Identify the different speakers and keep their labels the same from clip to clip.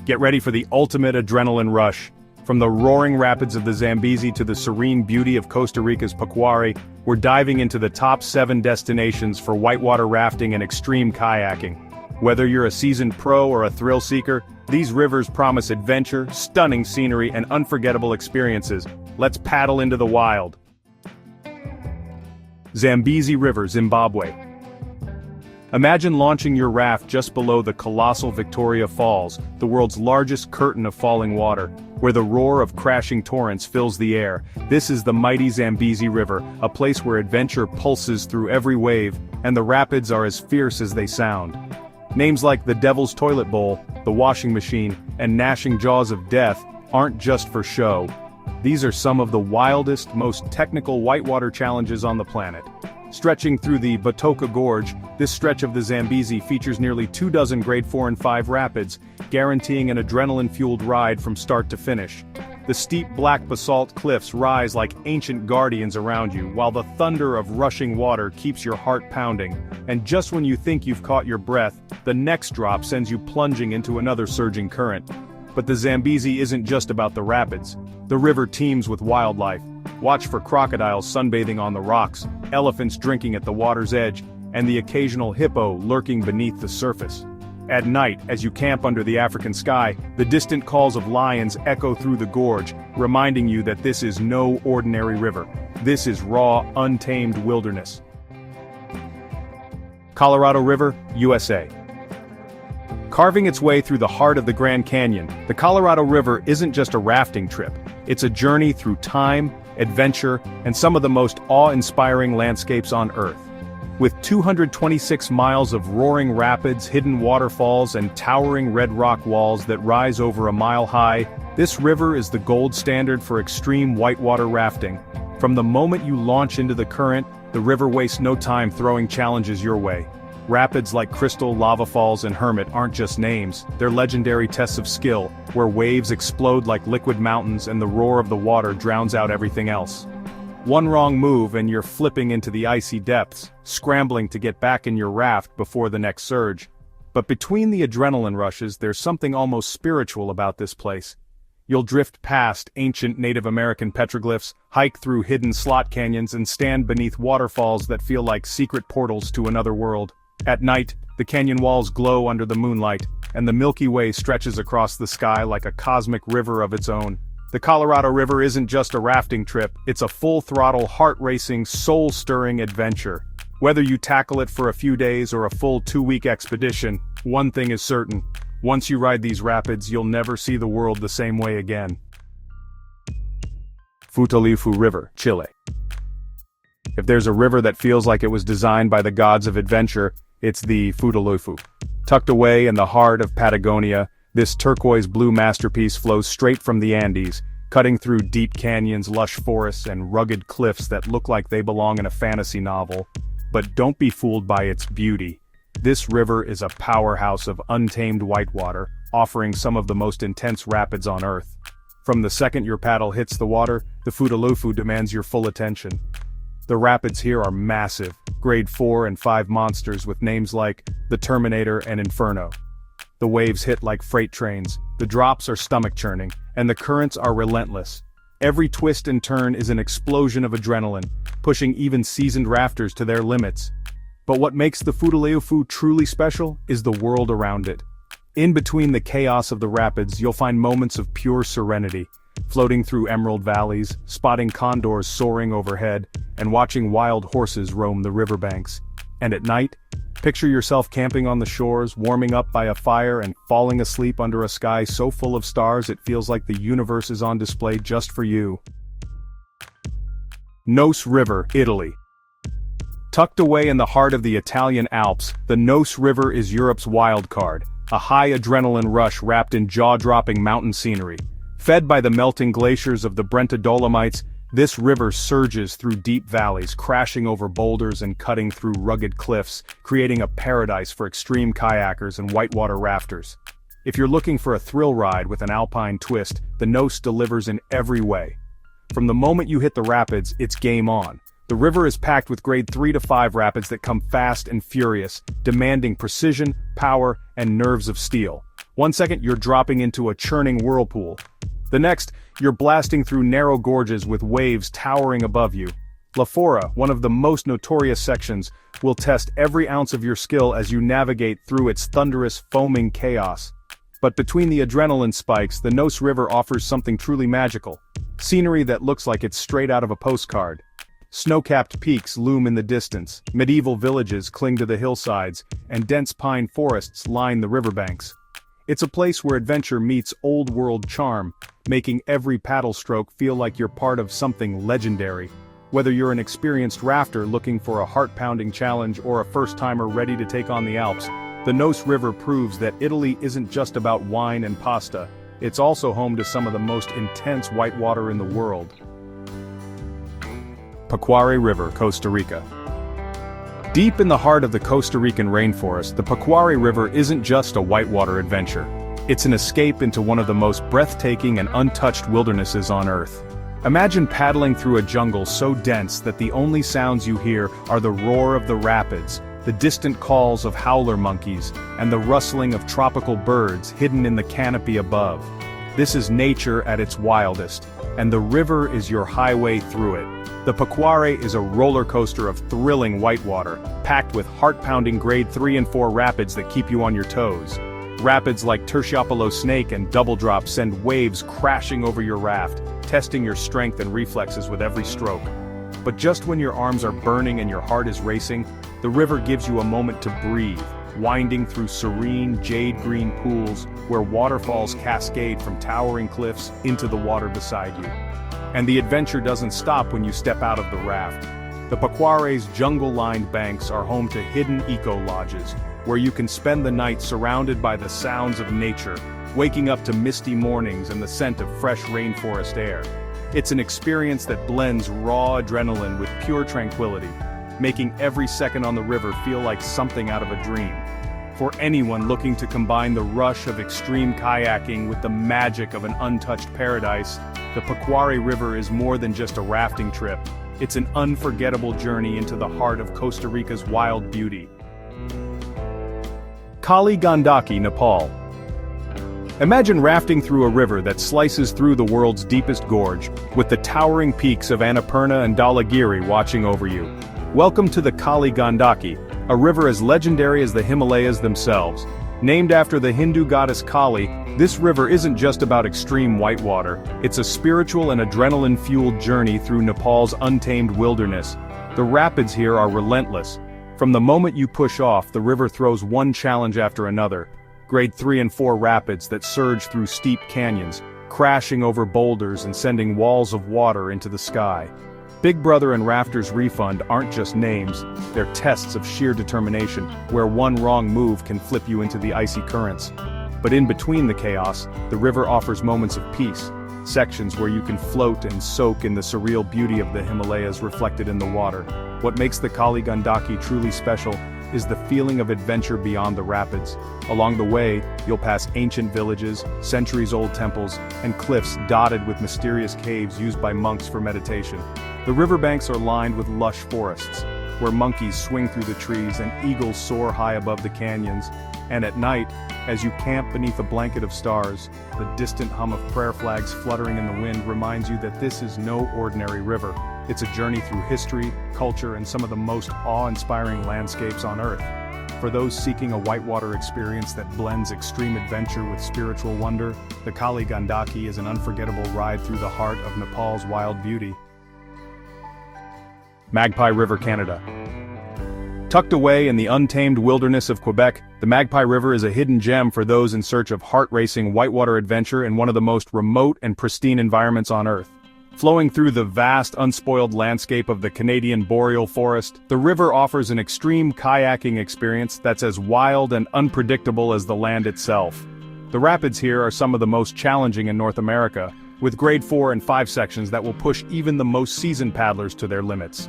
Speaker 1: Get ready for the ultimate adrenaline rush. From the roaring rapids of the Zambezi to the serene beauty of Costa Rica's Pacuare, we're diving into the top 7 destinations for whitewater rafting and extreme kayaking. Whether you're a seasoned pro or a thrill seeker, these rivers promise adventure, stunning scenery, and unforgettable experiences. Let's paddle into the wild. Zambezi River, Zimbabwe. Imagine launching your raft just below the colossal Victoria Falls, the world's largest curtain of falling water, where the roar of crashing torrents fills the air. This is the mighty Zambezi River, a place where adventure pulses through every wave, and the rapids are as fierce as they sound. Names like the Devil's Toilet Bowl, the Washing Machine, and Gnashing Jaws of Death aren't just for show. These are some of the wildest, most technical whitewater challenges on the planet. Stretching through the Batoka Gorge, this stretch of the Zambezi features nearly 24 grade 4 and 5 rapids, guaranteeing an adrenaline-fueled ride from start to finish. The steep black basalt cliffs rise like ancient guardians around you, while the thunder of rushing water keeps your heart pounding. And just when you think you've caught your breath, the next drop sends you plunging into another surging current. But the Zambezi isn't just about the rapids. The river teems with wildlife. Watch for crocodiles sunbathing on the rocks, elephants drinking at the water's edge, and the occasional hippo lurking beneath the surface. At night, as you camp under the African sky, the distant calls of lions echo through the gorge, reminding you that this is no ordinary river. This is raw, untamed wilderness. Colorado River, USA. Carving its way through the heart of the Grand Canyon, the Colorado River isn't just a rafting trip. It's a journey through time, adventure, and some of the most awe-inspiring landscapes on Earth. With 226 miles of roaring rapids, hidden waterfalls, and towering red rock walls that rise over a mile high, this river is the gold standard for extreme whitewater rafting. From the moment you launch into the current, the river wastes no time throwing challenges your way. Rapids like Crystal, Lava Falls, and Hermit aren't just names, they're legendary tests of skill, where waves explode like liquid mountains and the roar of the water drowns out everything else. One wrong move and you're flipping into the icy depths, scrambling to get back in your raft before the next surge. But between the adrenaline rushes, there's something almost spiritual about this place. You'll drift past ancient Native American petroglyphs, hike through hidden slot canyons, and stand beneath waterfalls that feel like secret portals to another world. At night, the canyon walls glow under the moonlight, and the Milky Way stretches across the sky like a cosmic river of its own. The Colorado River isn't just a rafting trip, it's a full-throttle, heart-racing, soul-stirring adventure. Whether you tackle it for a few days or a full 2-week expedition, one thing is certain. Once you ride these rapids, you'll never see the world the same way again. Futaleufú River, Chile. If there's a river that feels like it was designed by the gods of adventure, it's the Futaleufú. Tucked away in the heart of Patagonia, this turquoise-blue masterpiece flows straight from the Andes, cutting through deep canyons, lush forests, and rugged cliffs that look like they belong in a fantasy novel. But don't be fooled by its beauty. This river is a powerhouse of untamed whitewater, offering some of the most intense rapids on Earth. From the second your paddle hits the water, the Futaleufú demands your full attention. The rapids here are massive, grade 4 and 5 monsters with names like the Terminator and Inferno. The waves hit like freight trains, the drops are stomach-churning, and the currents are relentless. Every twist and turn is an explosion of adrenaline, pushing even seasoned rafters to their limits. But what makes the Futaleufú truly special is the world around it. In between the chaos of the rapids, you'll find moments of pure serenity, floating through emerald valleys, spotting condors soaring overhead, and watching wild horses roam the riverbanks. And at night, picture yourself camping on the shores, warming up by a fire and falling asleep under a sky so full of stars it feels like the universe is on display just for you. Noce River, Italy. Tucked away in the heart of the Italian Alps, the Noce River is Europe's wild card, a high adrenaline rush wrapped in jaw-dropping mountain scenery. Fed by the melting glaciers of the Brenta Dolomites, this river surges through deep valleys, crashing over boulders and cutting through rugged cliffs, creating a paradise for extreme kayakers and whitewater rafters. If you're looking for a thrill ride with an alpine twist, the Noce delivers in every way. From the moment you hit the rapids, it's game on. The river is packed with grade 3 to 5 rapids that come fast and furious, demanding precision, power, and nerves of steel. One second you're dropping into a churning whirlpool. The next, you're blasting through narrow gorges with waves towering above you. La Fora, one of the most notorious sections, will test every ounce of your skill as you navigate through its thunderous, foaming chaos. But between the adrenaline spikes, the Noce River offers something truly magical. Scenery that looks like it's straight out of a postcard. Snow-capped peaks loom in the distance, medieval villages cling to the hillsides, and dense pine forests line the riverbanks. It's a place where adventure meets old-world charm, making every paddle stroke feel like you're part of something legendary. Whether you're an experienced rafter looking for a heart-pounding challenge or a first-timer ready to take on the Alps, the Noce River proves that Italy isn't just about wine and pasta, it's also home to some of the most intense whitewater in the world. Pacuare River, Costa Rica. Deep in the heart of the Costa Rican rainforest, the Pacuare River isn't just a whitewater adventure. It's an escape into one of the most breathtaking and untouched wildernesses on Earth. Imagine paddling through a jungle so dense that the only sounds you hear are the roar of the rapids, the distant calls of howler monkeys, and the rustling of tropical birds hidden in the canopy above. This is nature at its wildest, and the river is your highway through it. The Pacuare is a roller coaster of thrilling whitewater, packed with heart-pounding grade 3 and 4 rapids that keep you on your toes. Rapids like Terciopelo Snake and Double Drop send waves crashing over your raft, testing your strength and reflexes with every stroke. But just when your arms are burning and your heart is racing, the river gives you a moment to breathe, winding through serene jade-green pools where waterfalls cascade from towering cliffs into the water beside you. And the adventure doesn't stop when you step out of the raft. The Pacuare's jungle-lined banks are home to hidden eco-lodges, where you can spend the night surrounded by the sounds of nature, waking up to misty mornings and the scent of fresh rainforest air. It's an experience that blends raw adrenaline with pure tranquility, making every second on the river feel like something out of a dream. For anyone looking to combine the rush of extreme kayaking with the magic of an untouched paradise, the Pacuare River is more than just a rafting trip. It's an unforgettable journey into the heart of Costa Rica's wild beauty. Gandaki, Nepal. Imagine rafting through a river that slices through the world's deepest gorge, with the towering peaks of Annapurna and Dhaulagiri watching over you. Welcome to the Gandaki, a river as legendary as the Himalayas themselves. Named after the Hindu goddess Kali, this river isn't just about extreme whitewater, it's a spiritual and adrenaline-fueled journey through Nepal's untamed wilderness. The rapids here are relentless. From the moment you push off, the river throws one challenge after another. Grade 3 and 4 rapids that surge through steep canyons, crashing over boulders and sending walls of water into the sky. Big Brother and Rafters Refund aren't just names, they're tests of sheer determination, where one wrong move can flip you into the icy currents. But in between the chaos, the river offers moments of peace, sections where you can float and soak in the surreal beauty of the Himalayas reflected in the water. What makes the Gandaki truly special is the feeling of adventure beyond the rapids. Along the way, you'll pass ancient villages, centuries-old temples, and cliffs dotted with mysterious caves used by monks for meditation. The riverbanks are lined with lush forests, where monkeys swing through the trees and eagles soar high above the canyons. And at night, as you camp beneath a blanket of stars, the distant hum of prayer flags fluttering in the wind reminds you that this is no ordinary river. It's a journey through history, culture, and some of the most awe-inspiring landscapes on Earth. For those seeking a whitewater experience that blends extreme adventure with spiritual wonder, the Gandaki is an unforgettable ride through the heart of Nepal's wild beauty. Magpie River, Canada. Tucked away in the untamed wilderness of Quebec, the Magpie River is a hidden gem for those in search of heart-racing whitewater adventure in one of the most remote and pristine environments on Earth. Flowing through the vast, unspoiled landscape of the Canadian boreal forest, the river offers an extreme kayaking experience that's as wild and unpredictable as the land itself. The rapids here are some of the most challenging in North America, with grade 4 and 5 sections that will push even the most seasoned paddlers to their limits.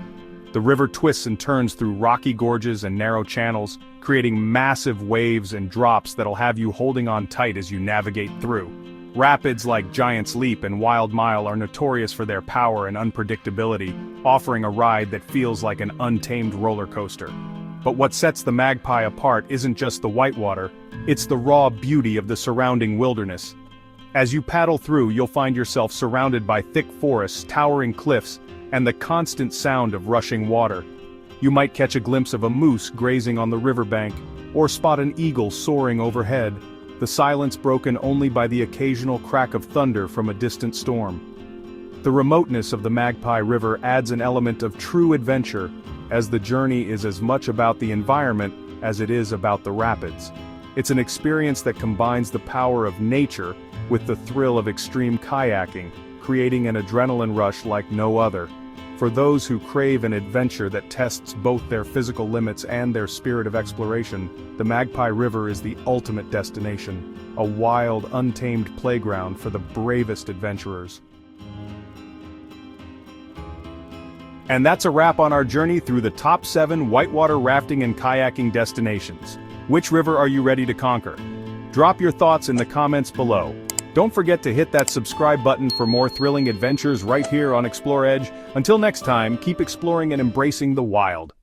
Speaker 1: The river twists and turns through rocky gorges and narrow channels, creating massive waves and drops that'll have you holding on tight as you navigate through. Rapids like Giant's Leap and Wild Mile are notorious for their power and unpredictability, offering a ride that feels like an untamed roller coaster. But what sets the Magpie apart isn't just the whitewater, it's the raw beauty of the surrounding wilderness. As you paddle through, you'll find yourself surrounded by thick forests, towering cliffs, and the constant sound of rushing water. You might catch a glimpse of a moose grazing on the riverbank, or spot an eagle soaring overhead, the silence broken only by the occasional crack of thunder from a distant storm. The remoteness of the Magpie River adds an element of true adventure, as the journey is as much about the environment as it is about the rapids. It's an experience that combines the power of nature with the thrill of extreme kayaking, creating an adrenaline rush like no other. For those who crave an adventure that tests both their physical limits and their spirit of exploration, the Magpie River is the ultimate destination, a wild, untamed playground for the bravest adventurers. And that's a wrap on our journey through the top 7 whitewater rafting and kayaking destinations. Which river are you ready to conquer? Drop your thoughts in the comments below. Don't forget to hit that subscribe button for more thrilling adventures right here on Explore Edge. Until next time, keep exploring and embracing the wild.